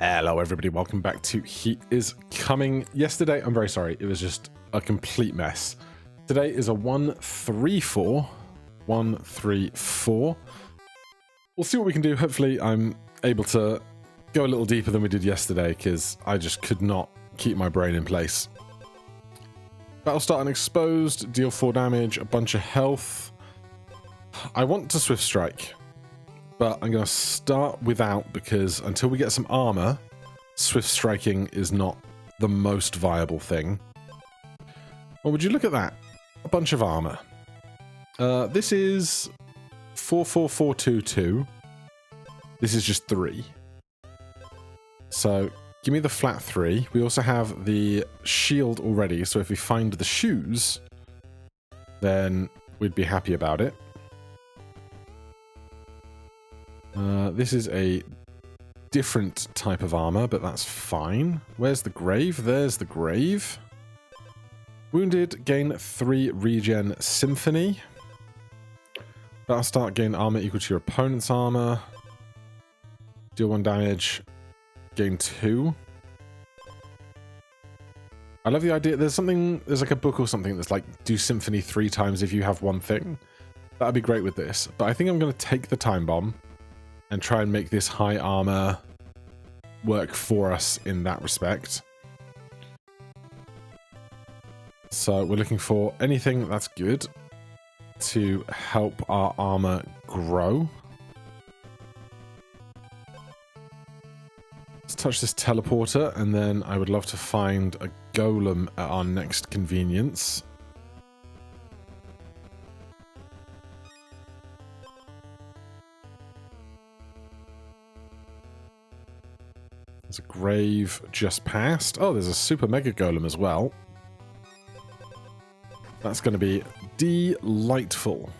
Hello everybody, welcome back to Heat is Coming. Yesterday, I'm very sorry, it was just a complete mess. Today is a 1-3-4. 1-3-4. We'll see what we can do. Hopefully I'm able to go a little deeper than we did yesterday, because I just could not keep my brain in place. Battle start unexposed, deal 4 damage, a bunch of health. I want to Swift Strike, but I'm going to start without, because until we get some armor, Swift Striking is not the most viable thing. Well, would you look at that? A bunch of armor. This is 4-4-4-2-2. This is just 3. So, give me the flat 3. We also have the shield already, so if we find the shoes, then we'd be happy about it. This is a different type of armor, but that's fine. Where's the grave? There's the grave. Wounded, gain 3 regen symphony. Battle start, gain armor equal to your opponent's armor. Deal 1 damage, gain 2. I love the idea. There's like a book or something that's like, do symphony 3 times if you have one thing. That'd be great with this. But I think I'm going to take the time bomb and try and make this high armor work for us in that respect. So we're looking for anything that's good to help our armor grow. Let's touch this teleporter, and then I would love to find a golem at our next convenience. There's a grave just past. Oh, there's a super mega golem as well. That's going to be delightful.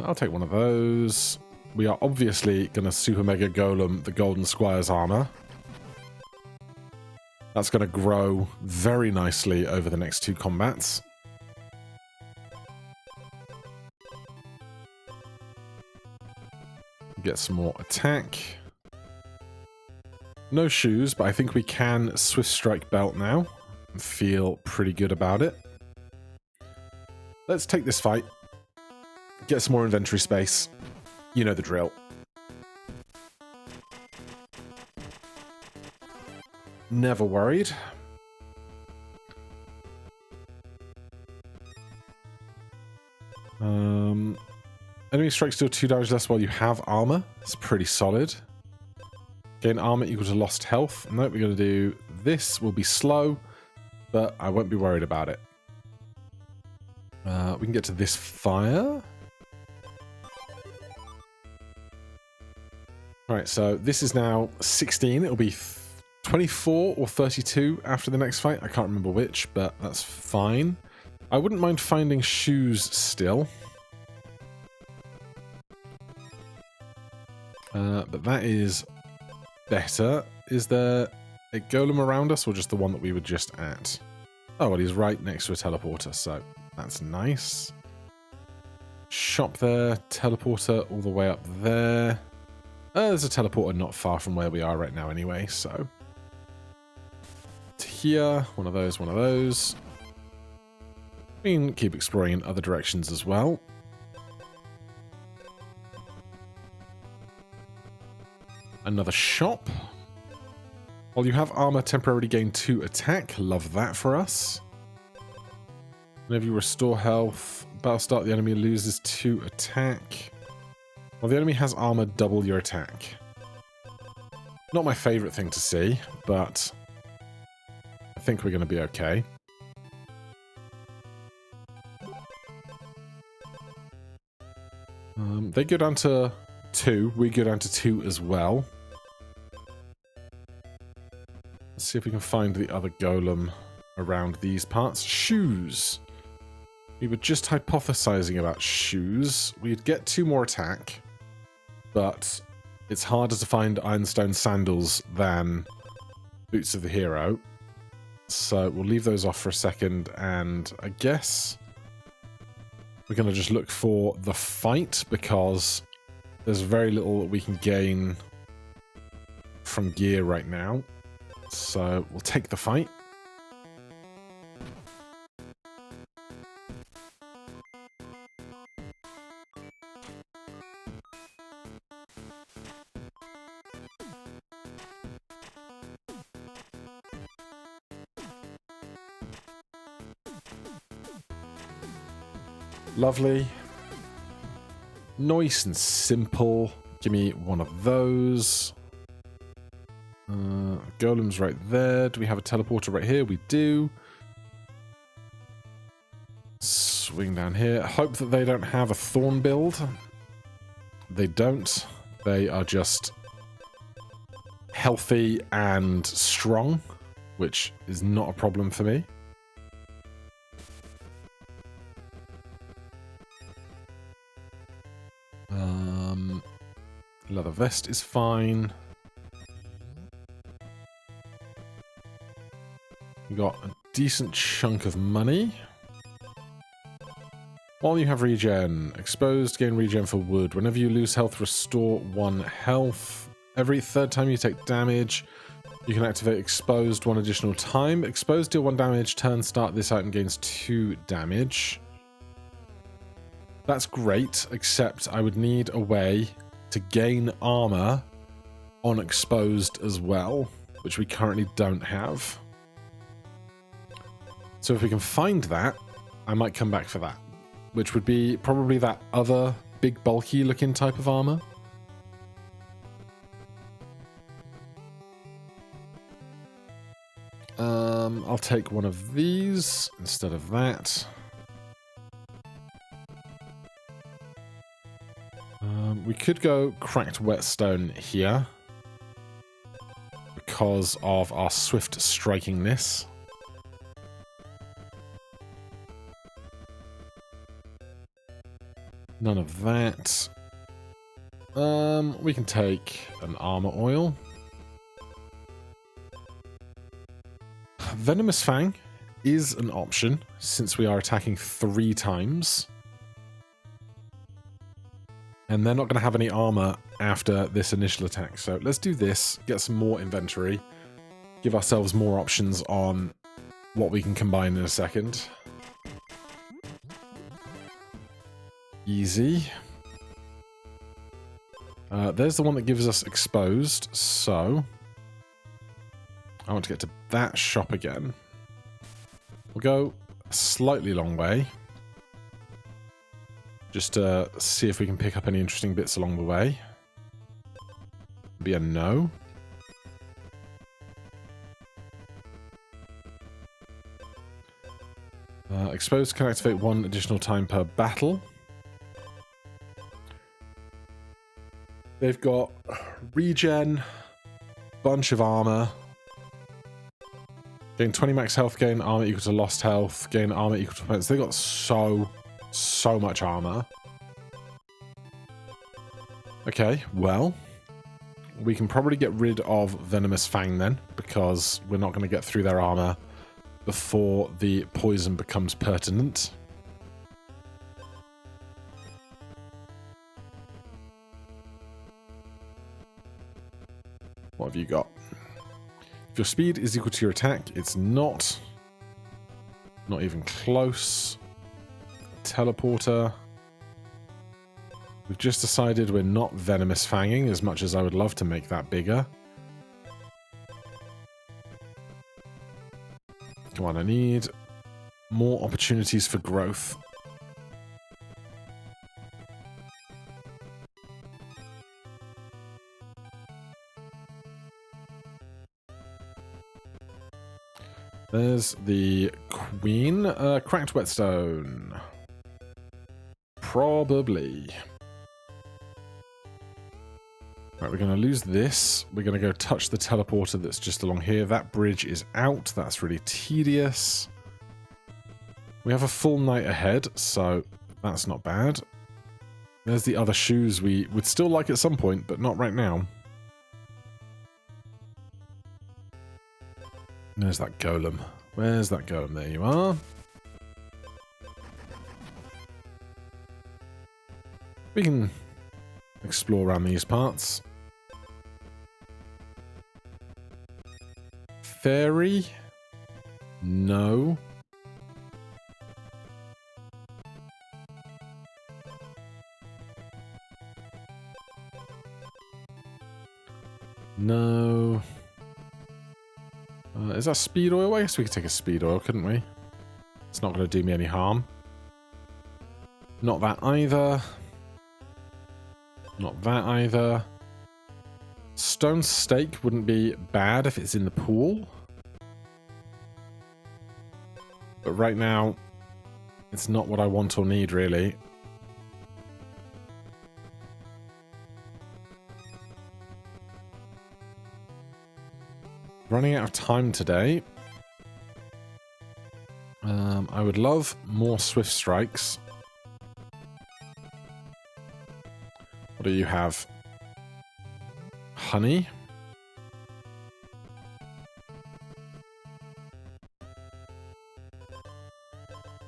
I'll take one of those. We are obviously going to super mega golem the Golden Squire's armor. That's going to grow very nicely over the next 2 combats. Get some more attack. No shoes, but I think we can Swift Strike belt now. And feel pretty good about it. Let's take this fight. Get some more inventory space. You know the drill. Never worried. Enemy strikes deal 2 damage less while you have armor. It's pretty solid. Gain armor equal to lost health. Nope, we're going to do this. Will be slow, but I won't be worried about it. We can get to this fire. Alright, so this is now 16. It'll be 24 or 32 after the next fight. I can't remember which, but that's fine. I wouldn't mind finding shoes still. But that is better. Is there a golem around us, or just the one that we were just at? Oh, well, he's right next to a teleporter, so that's nice. Shop there, teleporter all the way up there. There's a teleporter not far from where we are right now anyway, so. To here, one of those, one of those. We can keep exploring in other directions as well. Another shop. While you have armor, temporarily gain 2 attack. Love that for us. Whenever you restore health, battle start, the enemy loses 2 attack. While the enemy has armor, double your attack. Not my favorite thing to see, but I think we're going to be okay. They go down to 2. We go down to 2 as well. Let's see if we can find the other golem around these parts. Shoes. We were just hypothesizing about shoes. We'd get 2 more attack, but it's harder to find ironstone sandals than boots of the hero. So we'll leave those off for a second, and I guess we're going to just look for the fight, because there's very little that we can gain from gear right now. So we'll take the fight. Lovely. Nice and simple. Give me one of those. Golem's right there. Do we have a teleporter right here? We do. Swing down here. Hope that they don't have a Thorn build. They don't. They are just healthy and strong, which is not a problem for me. Leather vest is fine. We got a decent chunk of money. While you have regen, exposed, gain regen for wood. Whenever you lose health, restore 1 health. Every third time you take damage, you can activate exposed 1 additional time. Exposed, deal 1 damage. Turn start, this item gains 2 damage. That's great, except I would need a way to gain armor on exposed as well, which we currently don't have. So if we can find that, I might come back for that, which would be probably that other big bulky looking type of armor. I'll take one of these instead of that. We could go cracked whetstone here because of our swift strikingness. None of that. We can take an armor oil. Venomous fang is an option since we are attacking 3 times. And they're not going to have any armor after this initial attack. So let's do this, get some more inventory, give ourselves more options on what we can combine in a second. Easy. There's the one that gives us exposed, so I want to get to that shop again. We'll go a slightly long way, just to see if we can pick up any interesting bits along the way. Be a no. Exposed can activate 1 additional time per battle. They've got regen, bunch of armor, gain 20 max health, gain armor equal to lost health, gain armor equal to offense. They've got so much armor. Okay, well, we can probably get rid of Venomous Fang then, because we're not going to get through their armor before the poison becomes pertinent. What have you got? If your speed is equal to your attack, it's not. Not even close. Teleporter. We've just decided we're not Venomous Fanging, as much as I would love to make that bigger. Come on, I need more opportunities for growth. There's the Queen. Cracked whetstone. Probably. Right, we're going to lose this. We're going to go touch the teleporter that's just along here. That bridge is out. That's really tedious. We have a full night ahead, so that's not bad. There's the other shoes we would still like at some point, but not right now. There's that golem. Where's that golem? There you are. We can explore around these parts. Fairy? No. No. Is that speed oil? I guess we could take a speed oil, couldn't we? It's not going to do me any harm. Not that either. Not that either. Stone stake wouldn't be bad if it's in the pool. But right now, it's not what I want or need, really. Running out of time today. I would love more swift strikes. What do you have? Honey?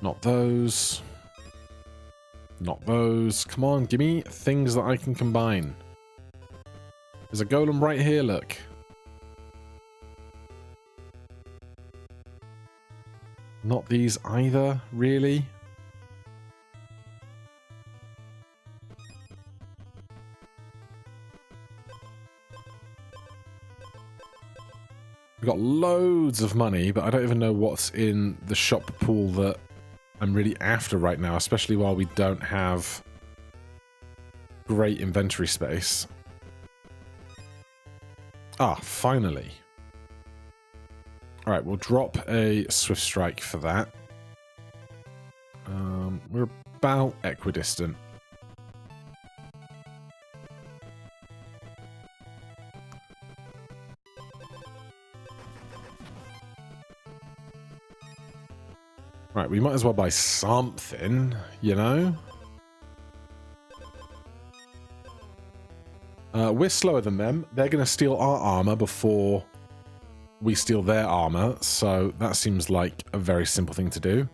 Not those. Not those. Come on, give me things that I can combine. There's a golem right here, look. Not these either, really. We've got loads of money, but I don't even know what's in the shop pool that I'm really after right now, especially while we don't have great inventory space. Ah, finally. Alright, we'll drop a Swift Strike for that. We're about equidistant. Right, we might as well buy something, you know? We're slower than them. They're going to steal our armor before we steal their armor, so that seems like a very simple thing to do.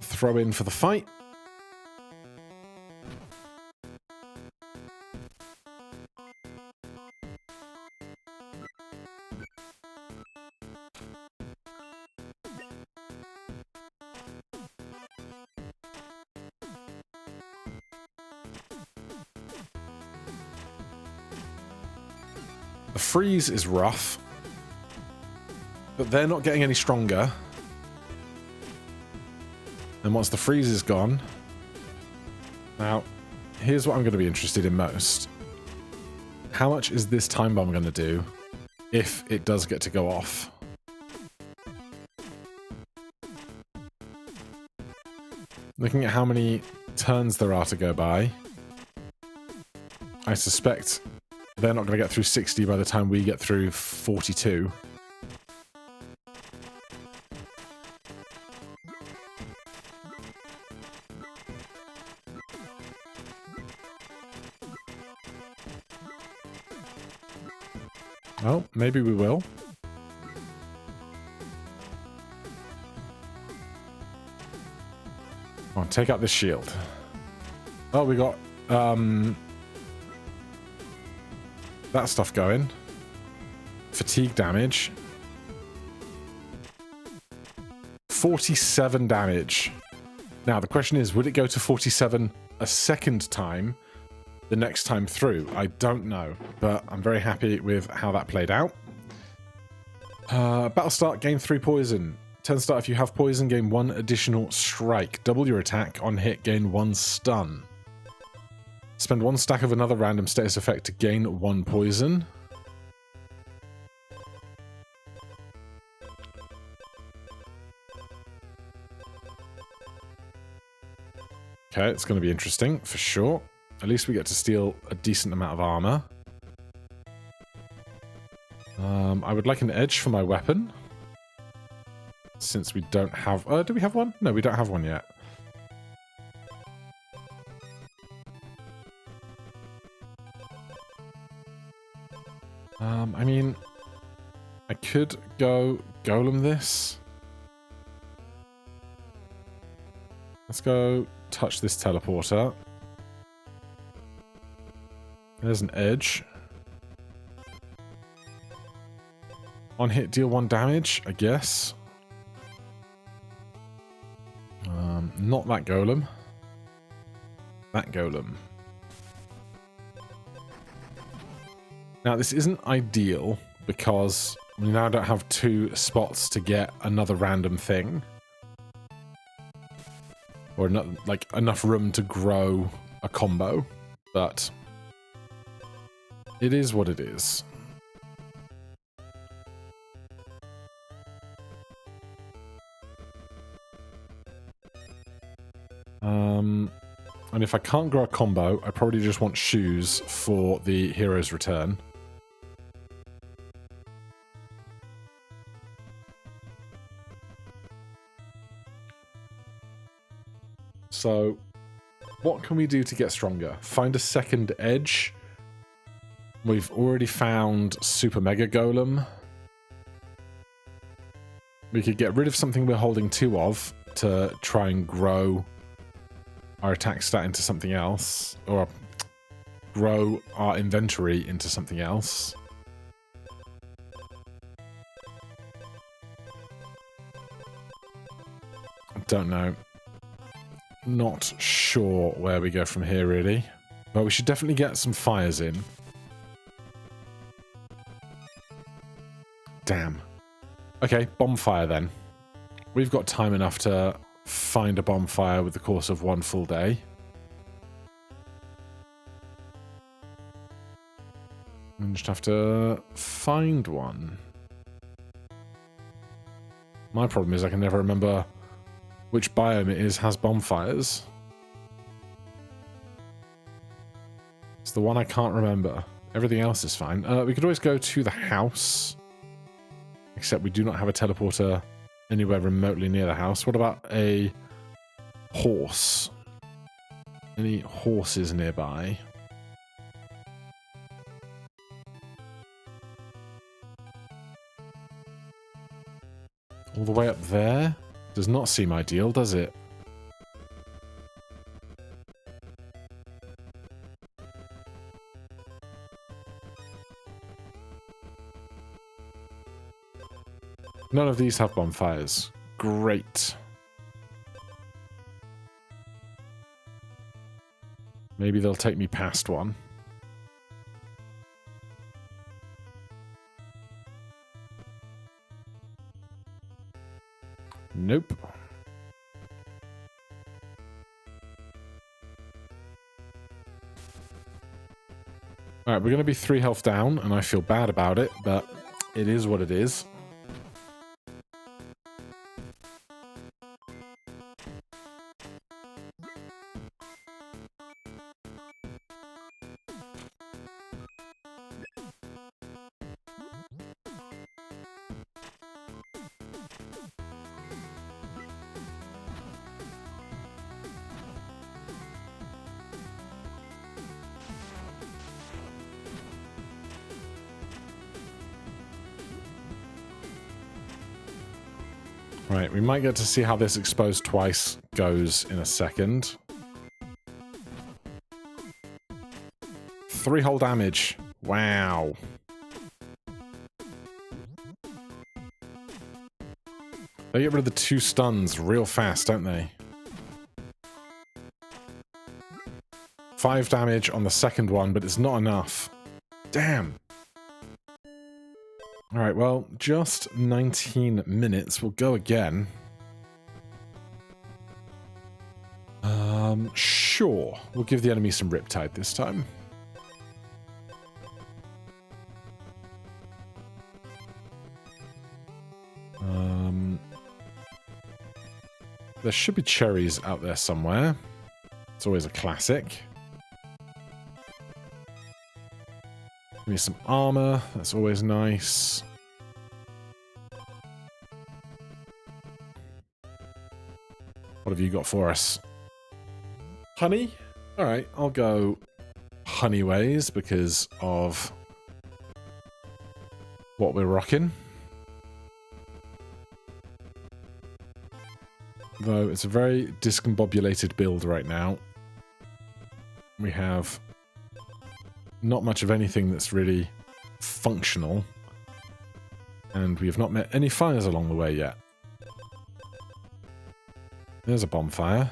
Throw in for the fight. The freeze is rough, but they're not getting any stronger. And once the freeze is gone... Now, here's what I'm going to be interested in most. How much is this time bomb going to do if it does get to go off? Looking at how many turns there are to go by, I suspect they're not going to get through 60 by the time we get through 42. Well, maybe we will. Come on, take out this shield. Oh, we got that stuff going. Fatigue damage. 47 damage. Now, the question is, would it go to 47 a second time the next time through? I don't know, but I'm very happy with how that played out. Battle start, gain 3 poison. Turn start, if you have poison, gain 1 additional strike. Double your attack. On hit, gain 1 stun. Spend 1 stack of another random status effect to gain 1 poison. Okay, it's going to be interesting, for sure. At least we get to steal a decent amount of armor. I would like an edge for my weapon. Since we don't have... do we have one? No, we don't have one yet. I mean, I could go Golem this. Let's go touch this teleporter. There's an edge. On hit, deal 1 damage, I guess. Not that golem. That golem. Now, this isn't ideal because we now don't have 2 spots to get another random thing. Or not, like enough room to grow a combo, but it is what it is. And if I can't grow a combo, I probably just want shoes for the hero's return. So, what can we do to get stronger? Find a second edge. We've already found Super Mega Golem. We could get rid of something we're holding 2 of to try and grow our attack stat into something else, or grow our inventory into something else. I don't know. Not sure where we go from here, really. But we should definitely get some fires in. Damn. Okay, bonfire then. We've got time enough to find a bonfire with the course of 1 full day. And just have to find one. My problem is I can never remember which biome it is has bonfires. It's the one I can't remember. Everything else is fine. We could always go to the house. Except we do not have a teleporter anywhere remotely near the house. What about a horse? Any horses nearby? All the way up there? Does not seem ideal, does it? None of these have bonfires. Great. Maybe they'll take me past one. Nope. Alright, we're going to be 3 health down, and I feel bad about it, but it is what it is. Right, we might get to see how this exposed twice goes in a second. 3 whole damage. Wow. They get rid of the 2 stuns real fast, don't they? 5 damage on the second one, but it's not enough. Damn. Alright, well, just 19 minutes. We'll go again. Sure. We'll give the enemy some Riptide this time. There should be cherries out there somewhere. It's always a classic. Give me some armor. That's always nice. What have you got for us? Honey? Alright, I'll go honeyways because of what we're rocking. though it's a very discombobulated build right now. We have not much of anything that's really functional, and we have not met any fires along the way yet. There's a bonfire.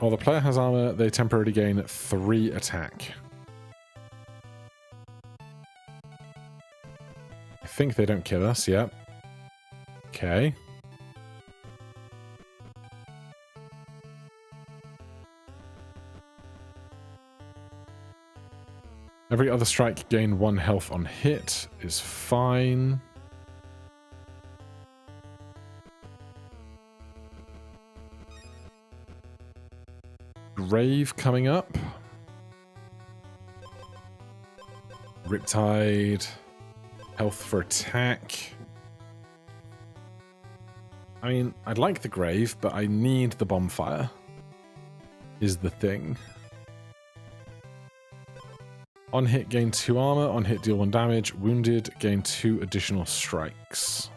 While the player has armor, they temporarily gain 3 attack. I think they don't kill us, yep. Okay. Every other strike gain 1 health on hit is fine. Grave coming up. Riptide. Health for attack. I mean, I'd like the grave, but I need the bonfire. Is the thing. On hit, gain 2 armor. On hit, deal 1 damage. Wounded, gain 2 additional strikes.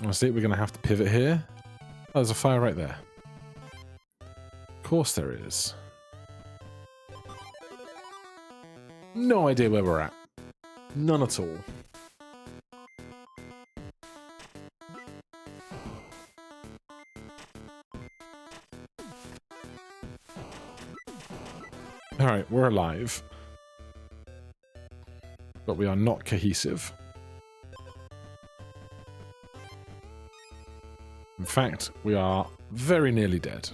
Honestly, we're going to have to pivot here. Oh, there's a fire right there. Of course there is. No idea where we're at. None at all. Alright, we're alive. But we are not cohesive. In fact, we are very nearly dead.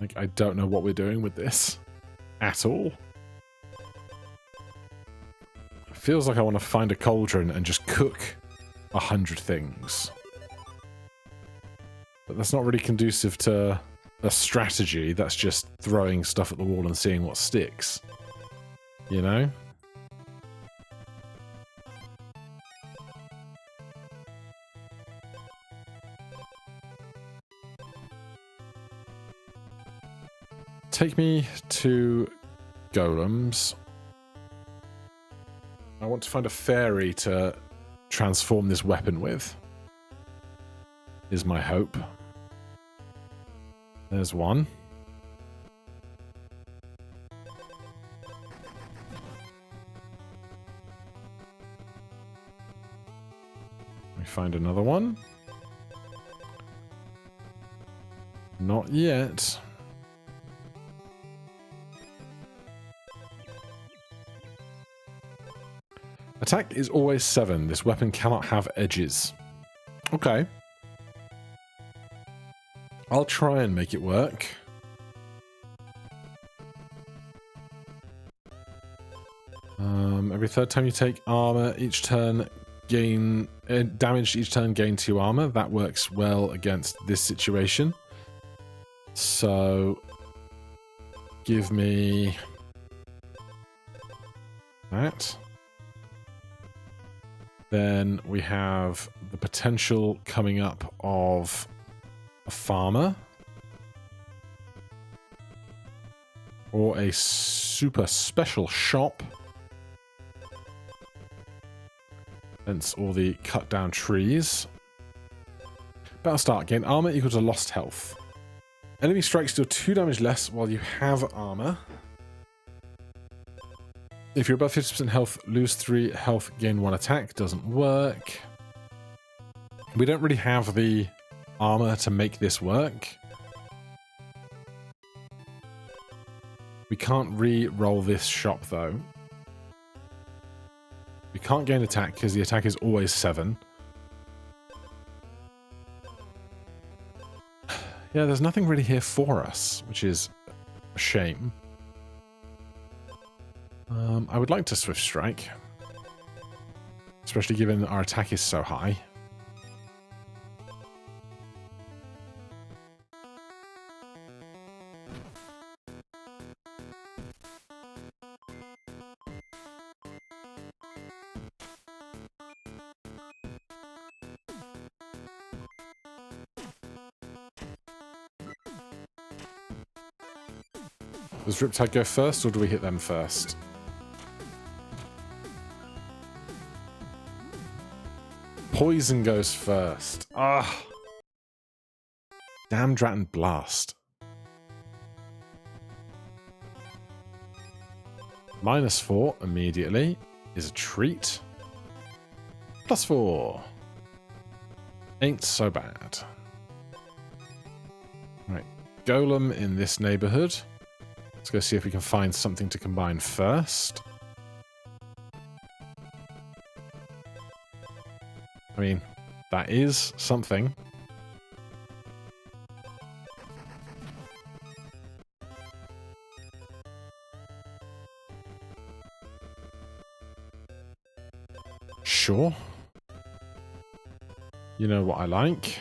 Like, I don't know what we're doing with this at all. It feels like I want to find a cauldron and just cook 100 things. But that's not really conducive to a strategy. That's just throwing stuff at the wall and seeing what sticks. You know? Take me to golems. I want to find a fairy to transform this weapon with. Is my hope. There's one. We find another one. Not yet. Attack is always 7. This weapon cannot have edges. Okay. I'll try and make it work. Every 3rd time you take armor, each turn gain damage. Each turn gain 2 armor. That works well against this situation. So, give me that. Then we have the potential coming up of a farmer. Or a super special shop. Hence all the cut down trees. Battle start. Gain armor equal to lost health. Enemy strikes deal 2 damage less while you have armor. If you're above 50% health, lose 3 health, gain 1 attack. Doesn't work. We don't really have the armor to make this work. We can't re-roll this shop, though. We can't gain attack because the attack is always 7. Yeah, there's nothing really here for us, which is a shame. I would like to Swift Strike. Especially given that our attack is so high. Does Riptide go first, or do we hit them first? Poison goes first. Ah. Damn Drat and Blast. -4 immediately is a treat. +4. Ain't so bad. Right. Golem in this neighborhood. Let's go see if we can find something to combine first. I mean, that is something. Sure. You know what I like.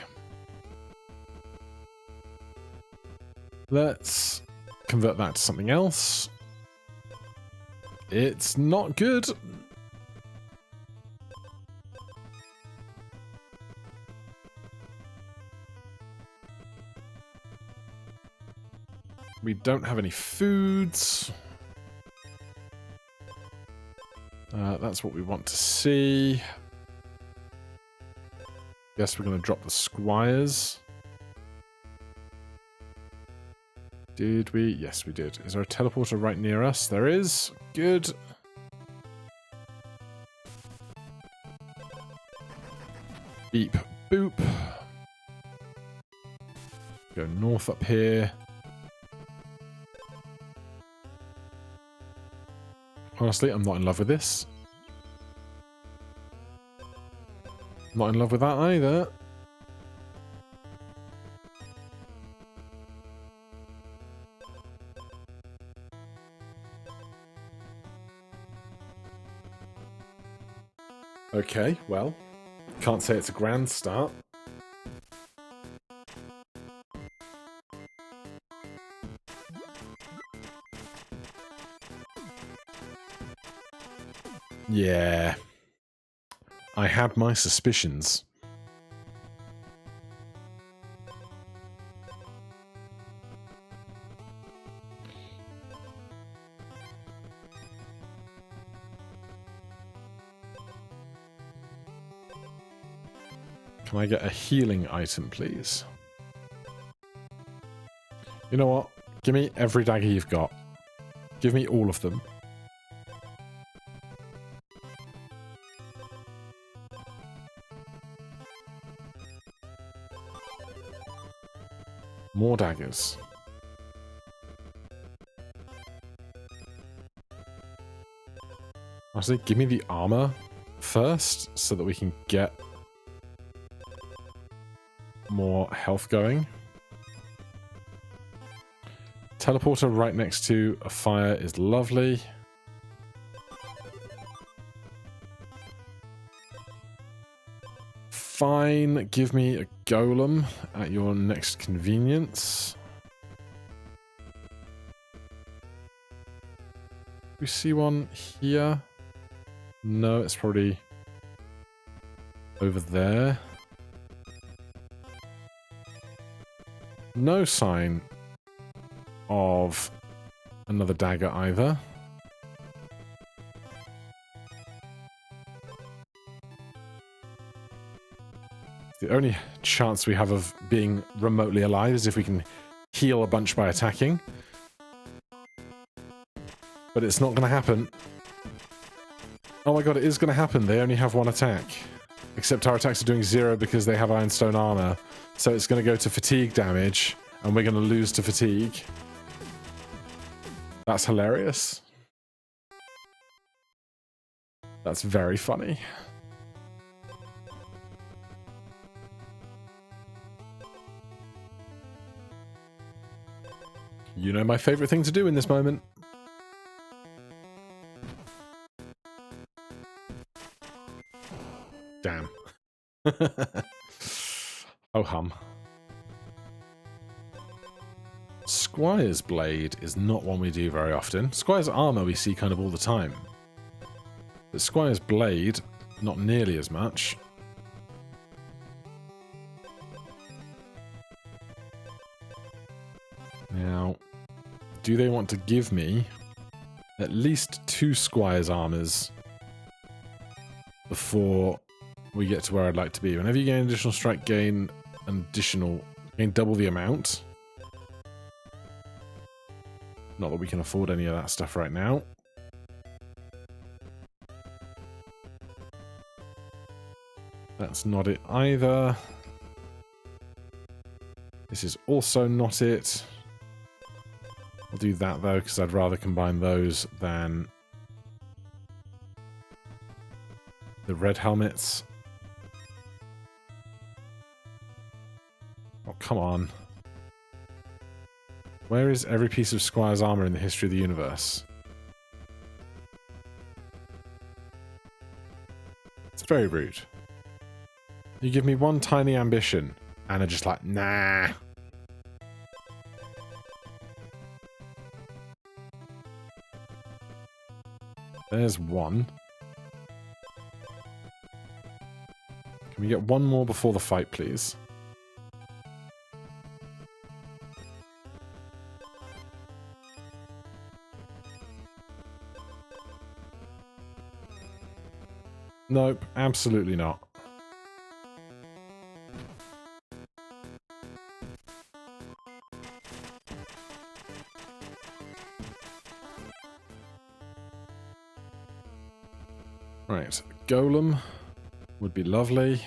Let's convert that to something else. It's not good. We don't have any foods. That's what we want to see. Guess we're going to drop the squires. Did we? Yes, we did. Is there a teleporter right near us? There is. Good. Beep, boop. Go north up here. Honestly, I'm not in love with this. Not in love with that either. Okay, well, can't say it's a grand start. Yeah. I had my suspicions. Can I get a healing item, please? You know what? Give me every dagger you've got. Give me all of them. More daggers. Honestly, give me the armor first so that we can get more health going. Teleporter right next to a fire is lovely. Fine, give me a golem at your next convenience. We see one here? No, it's probably over there. No sign of another dagger either. The only chance we have of being remotely alive is if we can heal a bunch by attacking. But it's not going to happen. Oh my god, it is going to happen. They only have one attack. Except our attacks are doing 0 because they have ironstone armor. So it's going to go to fatigue damage, and we're going to lose to fatigue. That's hilarious. That's very funny. You know my favorite thing to do in this moment. Damn. Oh hum. Squire's Blade is not one we do very often. Squire's Armor we see kind of all the time. But Squire's Blade, not nearly as much. Now, do they want to give me at least 2 squires' armors before we get to where I'd like to be? Whenever you gain additional strike, gain double the amount. Not that we can afford any of that stuff right now. That's not it either. This is also not it. I'll do that though, because I'd rather combine those than the red helmets. Oh, come on. Where is every piece of Squire's armor in the history of the universe? It's very rude. You give me one tiny ambition, and are just like, nah. There's one. Can we get one more before the fight, please? Nope, absolutely not. Right, Golem would be lovely.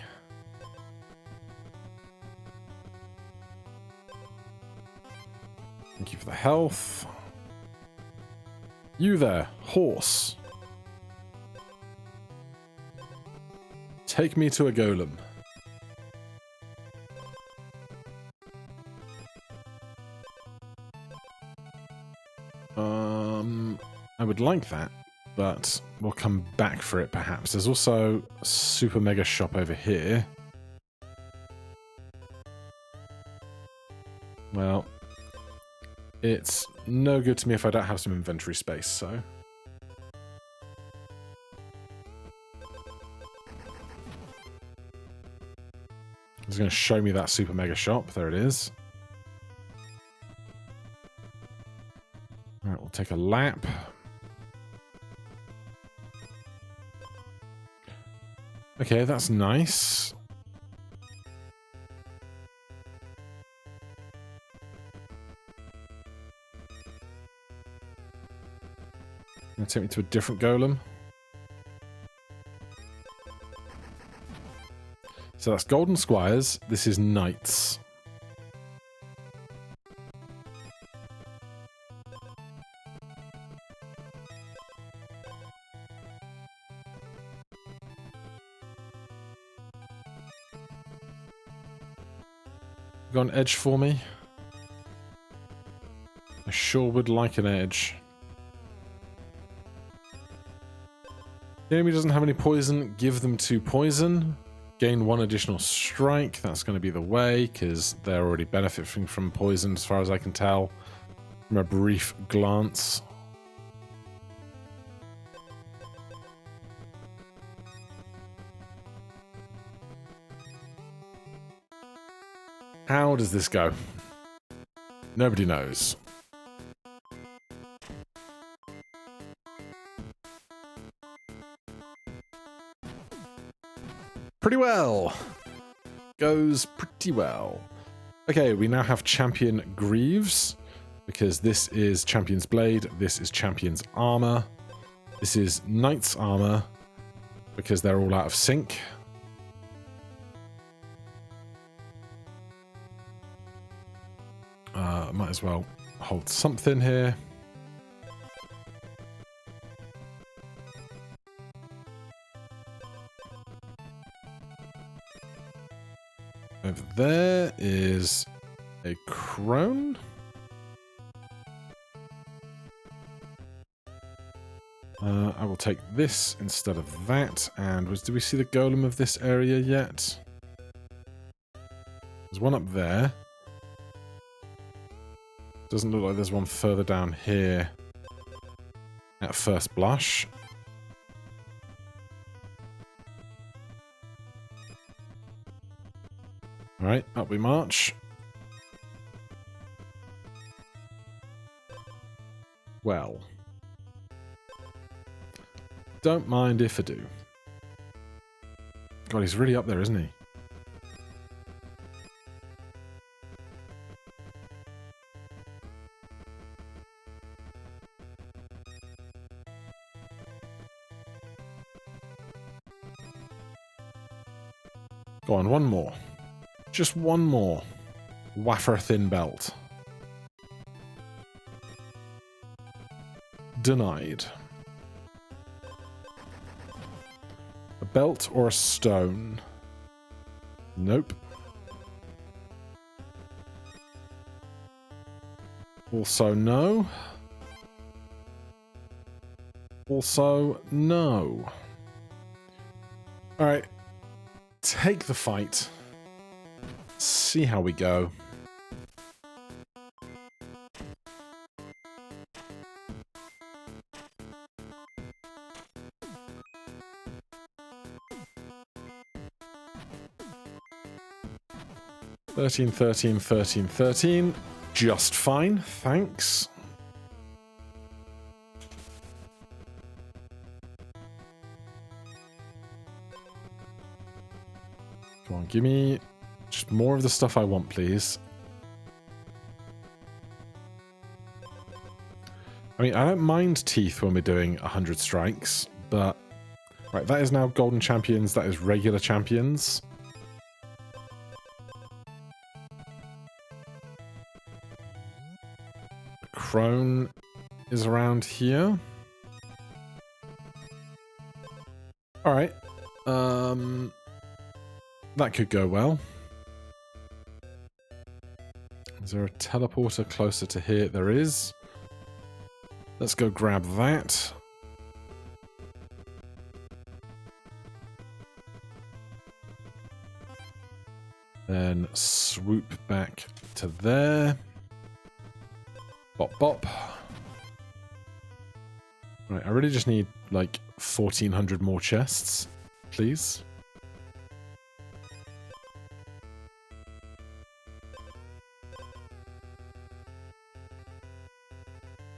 Thank you for the health. You there, horse. Take me to a golem. I would like that, but we'll come back for it perhaps. There's also a super mega shop over here. Well, it's no good to me if I don't have some inventory space, so... It's going to show me that super mega shop. There it is. Alright, we'll take a lap. Okay, that's nice. Gonna take me to a different golem. So that's golden squires. This is knights. Got an edge for me? I sure would like an edge. The enemy doesn't have any poison. Give them 2 poison. Gain 1 additional strike. That's going to be the way, because they're already benefiting from poison as far as I can tell from a brief glance. How does this go? Nobody knows. Pretty well. Goes pretty well. Okay, we now have Champion Greaves, because this is Champion's Blade, this is Champion's Armor, this is Knight's Armor, because they're all out of sync. Might as well hold something here. Over there is a crone. I will take this instead of that. And do we see the golem of this area yet? There's one up there. Doesn't look like there's one further down here at first blush. Alright, up we march. well. Don't mind if I do. God, he's really up there, isn't he? Go on, one more. Just one more. Wafer thin belt. Denied. A belt or a stone? Nope. Also no. Also no. Alright. Take the fight. See how we go. $13, $13, $13, $13. Just fine, thanks. Come on, give me just more of the stuff I want, please. I mean, I don't mind teeth when we're doing 100 strikes, but... Right, that is now golden champions, that is regular champions. Crone is around here. Alright. That could go well. Is there a teleporter closer to here? There is. Let's go grab that. Then swoop back to there. Bop, bop. Right, I really just need, like, 1,400 more chests, please.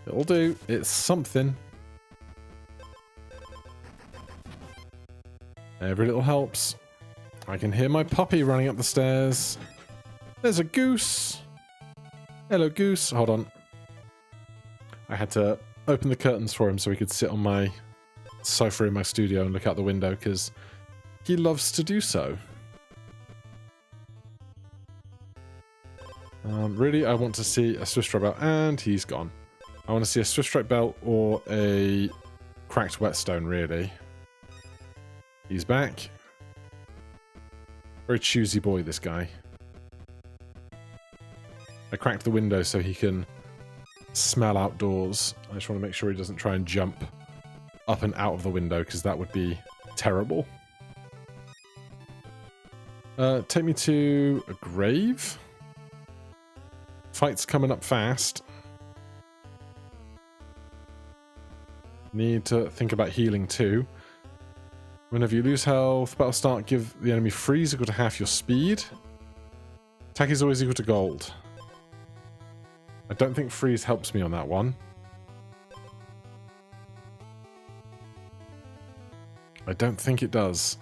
It'll do. It's something. Every little helps. I can hear my puppy running up the stairs. There's a goose. Hello, goose. Hold on. I had to open the curtains for him so he could sit on my sofa in my studio and look out the window because he loves to do so. Really, I want to see a Swift Strike belt, and he's gone. I want to see a Swift Strike belt or a cracked whetstone, really. He's back. Very choosy boy, this guy. I cracked the window so he can smell outdoors. I just want to make sure he doesn't try and jump up and out of the window, because that would be terrible. Take me to a grave. Fight's coming up fast. Need to think about healing too. Whenever you lose health, battle start, give the enemy freeze equal to half your speed. Attack is always equal to gold. I don't think freeze helps me on that one. I don't think it does.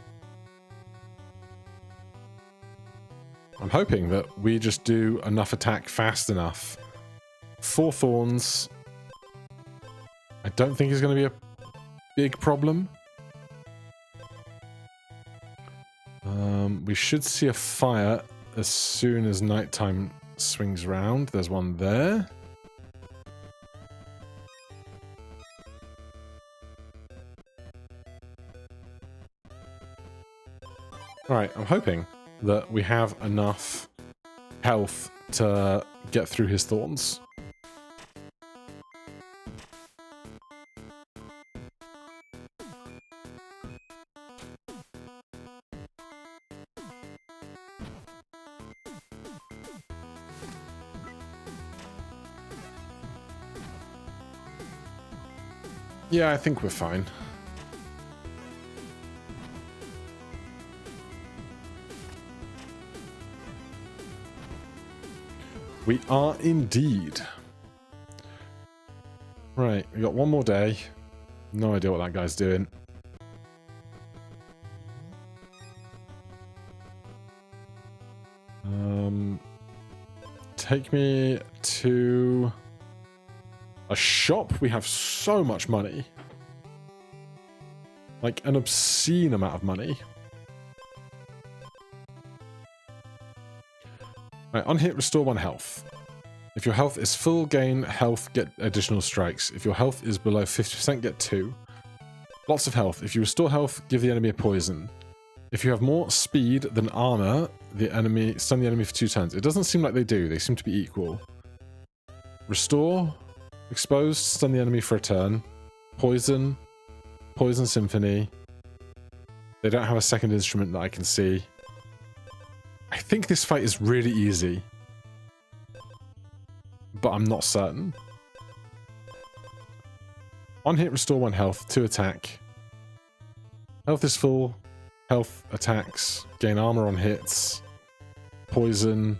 I'm hoping that we just do enough attack fast enough. 4 thorns. I don't think it's going to be a big problem. We should see a fire as soon as nighttime swings round. There's one there. Alright, I'm hoping that we have enough health to get through his thorns. Yeah, I think we're fine. We are indeed. Right, we got one more day. No idea what that guy's doing. Take me to a shop. We have so much money. Like an obscene amount of money. Right, on hit, restore 1 health. If your health is full, gain health, get additional strikes. If your health is below 50%, get 2. Lots of health. If you restore health, give the enemy a poison. If you have more speed than armor, stun the enemy for 2 turns. It doesn't seem like they do. They seem to be equal. Restore, exposed, stun the enemy for a turn. Poison, poison symphony. They don't have a second instrument that I can see. I think this fight is really easy, but I'm not certain. On hit, restore 1 health, 2 attack. Health is full. Health attacks, gain armor on hits. Poison.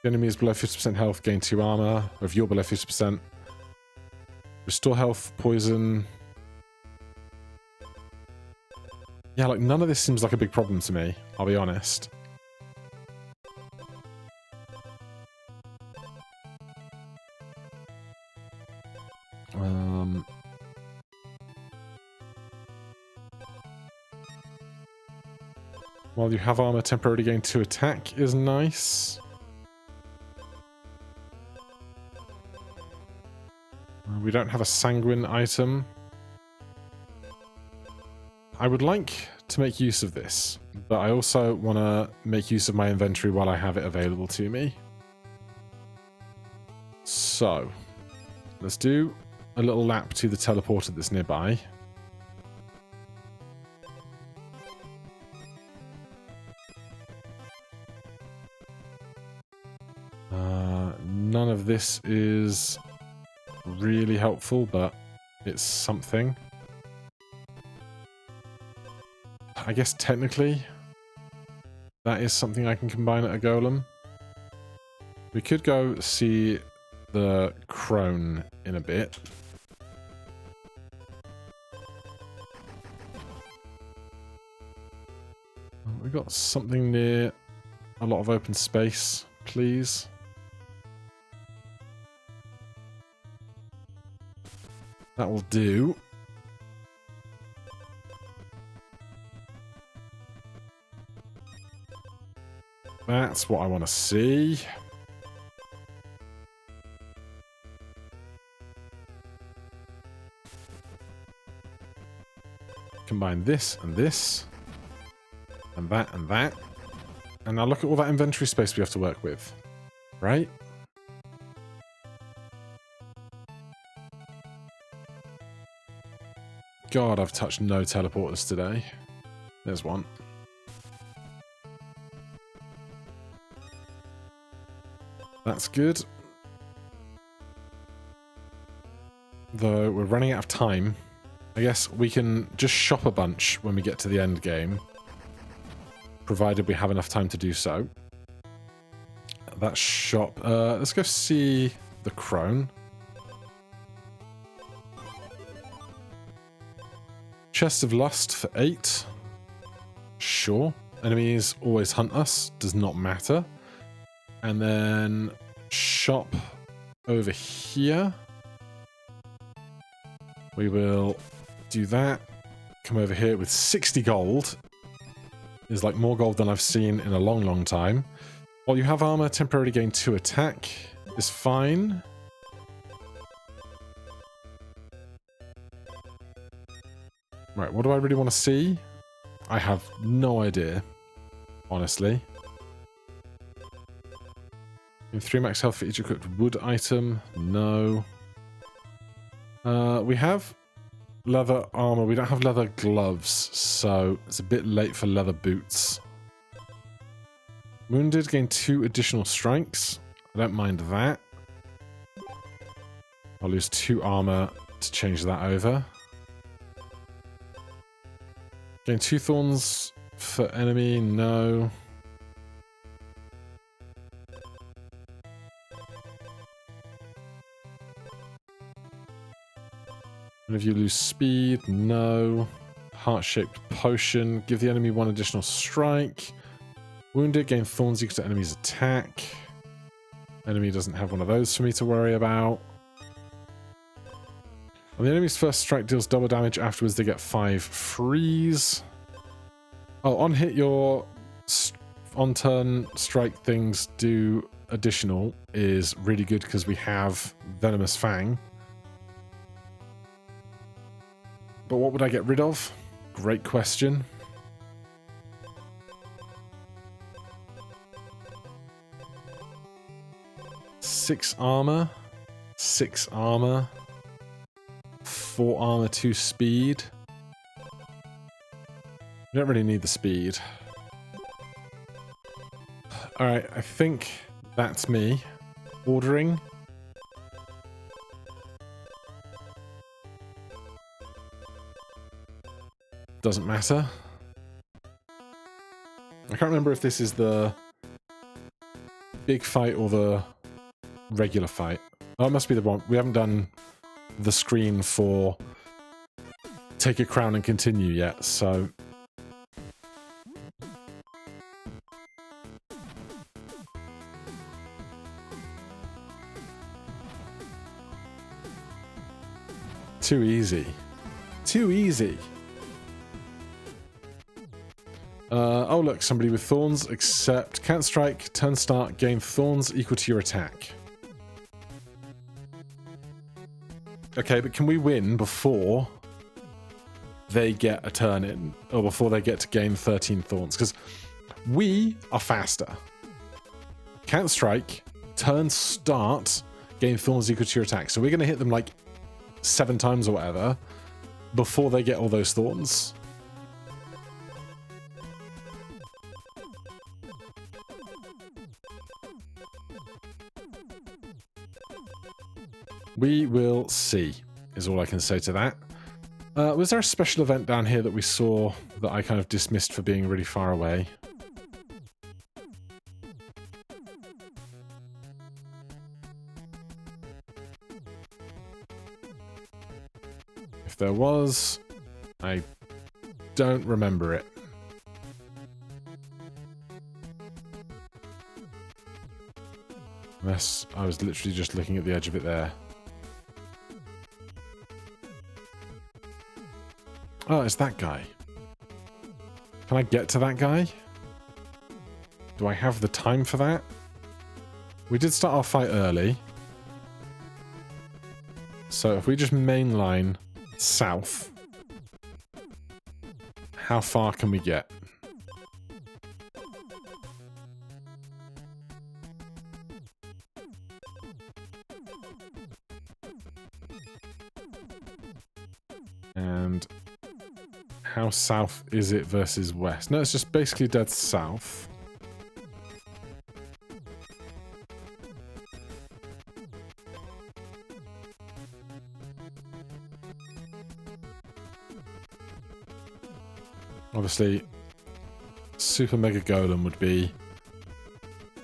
The enemy is below 50% health, gain 2 armor. Or if you're below 50%. Restore health, poison. Yeah, like none of this seems like a big problem to me, I'll be honest. While you have armor, temporarily gain 2 attack is nice. We don't have a sanguine item. I would like to make use of this, but I also want to make use of my inventory while I have it available to me. So, let's do a little lap to the teleporter that's nearby. None of this is really helpful, but it's something. I guess technically that is something I can combine at a golem. We could go see the crone in a bit. We got something near a lot of open space, please. That will do. That's what I want to see. Combine this and this. And that and that. And now look at all that inventory space we have to work with. Right? God, I've touched no teleporters today. There's one. That's good. Though we're running out of time. I guess we can just shop a bunch when we get to the end game. Provided we have enough time to do so. That shop. Let's go see the crone. Chest of Lust for 8. Sure. Enemies always hunt us. Does not matter. And then shop over here. We will do that. Come over here with 60 gold. Is like more gold than I've seen in a long, long time. While you have armor, temporarily gain 2 attack is fine. Right, what do I really want to see? I have no idea, honestly. 3 max health for each equipped wood item. No. We have leather armor. We don't have leather gloves, so it's a bit late for leather boots. Wounded, gain 2 additional strikes. I don't mind that. I'll lose 2 armor to change that over. Gain 2 thorns for enemy. No. And if you lose speed, no. Heart-shaped potion. Give the enemy 1 additional strike. Wounded, gain thorns equal to enemy's attack. Enemy doesn't have one of those for me to worry about. On the enemy's first strike deals double damage. Afterwards, they get 5 freeze. Oh, on hit, your on-turn strike things do additional is really good because we have Venomous Fang. But what would I get rid of? Great question. Six armor. 6 armor. 4 armor, 2 speed. We don't really need the speed. Alright, I think that's me. Ordering. Doesn't matter. I can't remember if this is the big fight or the regular fight. Oh, it must be the one. We haven't done the screen for take a crown and continue yet, so... Too easy. Too easy. Oh look, somebody with thorns, except can't strike, turn start, gain thorns equal to your attack. Okay, but can we win before they get a turn in? Or before they get to gain 13 thorns? Because we are faster. Can't strike, turn start, gain thorns equal to your attack. So we're going to hit them like 7 times or whatever before they get all those thorns. We will see, is all I can say to that. Was there a special event down here that we saw that I kind of dismissed for being really far away? If there was, I don't remember it. Unless I was literally just looking at the edge of it there. Oh, it's that guy. Can I get to that guy? Do I have the time for that? We did start our fight early. So if we just mainline south, how far can we get? And how south is it versus west? No, it's just basically dead south. Obviously, Super Mega Golem would be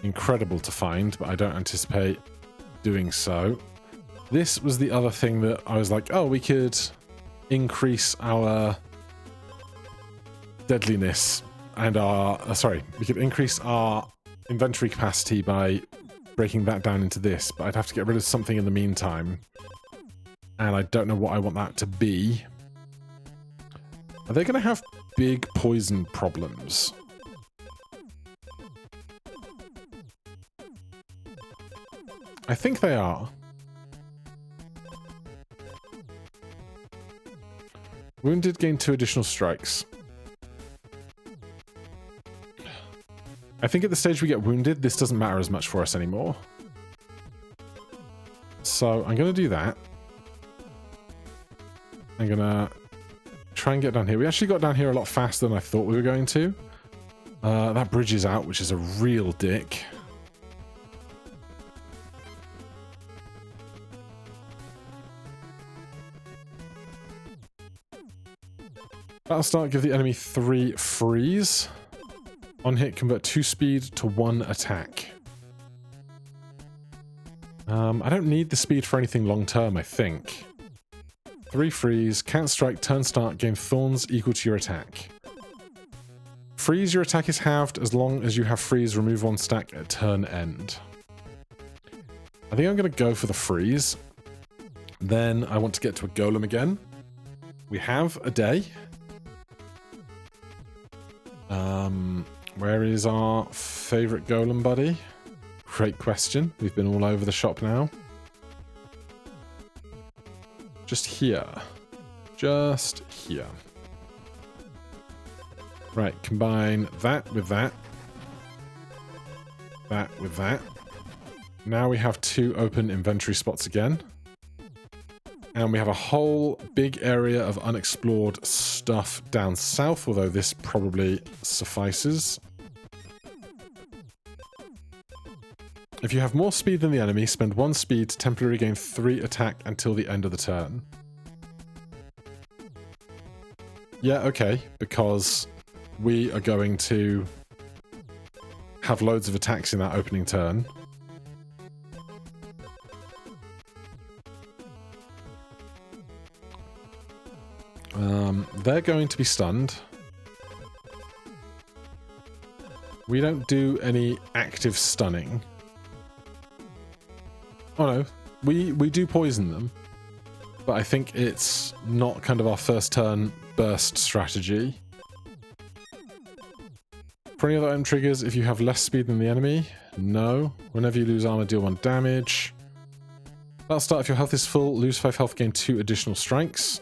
incredible to find, but I don't anticipate doing so. This was the other thing that I was like, oh, we could increase our deadliness and our... we could increase our inventory capacity by breaking that down into this, but I'd have to get rid of something in the meantime. And I don't know what I want that to be. Are they going to have big poison problems? I think they are. Wounded gain 2 additional strikes. I think at the stage we get wounded, this doesn't matter as much for us anymore. So I'm going to do that. I'm going to try and get down here. We actually got down here a lot faster than I thought we were going to. That bridge is out, which is a real dick. Battle start, give the enemy 3 freeze. On hit, convert 2 speed to 1 attack. I don't need the speed for anything long term, I think. 3 freeze, can't strike, turn start, gain thorns equal to your attack. Freeze, your attack is halved as long as you have freeze, remove 1 stack at turn end. I think I'm going to go for the freeze. Then I want to get to a golem again. We have a day. Where is our favorite golem buddy? Great question. We've been all over the shop now. Just here. Just here. Right, combine that with that. That with that. Now we have 2 open inventory spots again. And we have a whole big area of unexplored stuff down south, although this probably suffices. If you have more speed than the enemy, spend 1 speed to temporarily gain 3 attack until the end of the turn. Yeah, okay, because we are going to have loads of attacks in that opening turn. They're going to be stunned. We don't do any active stunning. Oh no, we do poison them, but I think it's not kind of our first turn burst strategy. For any other item triggers, if you have less speed than the enemy, no. Whenever you lose armor, deal 1 damage. That'll start if your health is full, lose 5 health, gain 2 additional strikes.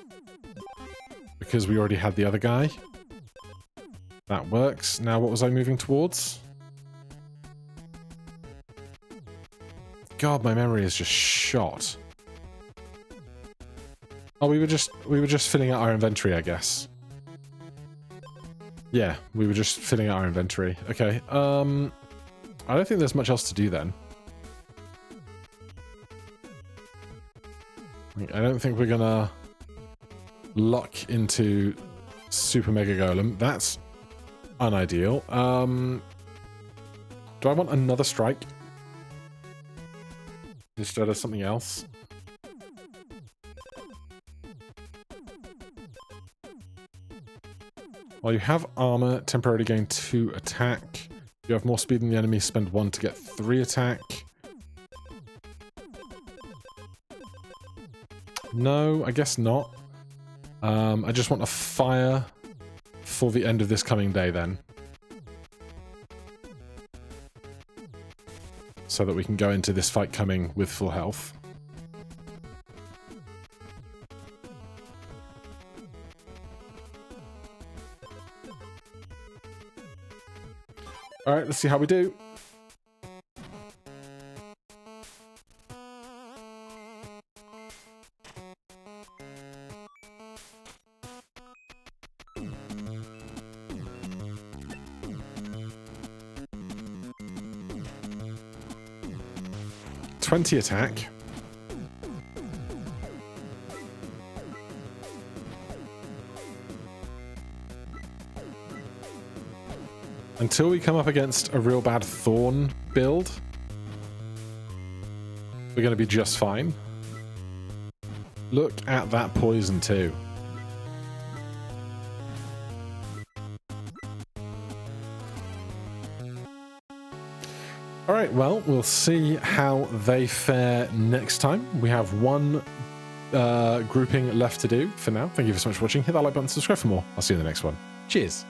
Because we already had the other guy. That works. Now what was I moving towards? God, my memory is just shot. Oh, we were just filling out our inventory, I guess. Yeah, we were just filling out our inventory. Okay, I don't think there's much else to do then. I don't think we're gonna lock into Super Mega Golem. That's unideal. Do I want another strike? Instead of something else? While you have armor, temporarily gain 2 attack. If you have more speed than the enemy, spend 1 to get 3 attack. No, I guess not. I just want a fire for the end of this coming day then. So that we can go into this fight coming with full health. Alright, let's see how we do. .20 attack. Until we come up against a real bad Thorn build, we're going to be just fine. Look at that poison too. Alright, well, we'll see how they fare next time. We have 1 grouping left to do for now. Thank you so much for watching. Hit that like button, subscribe for more. I'll see you in the next one. Cheers.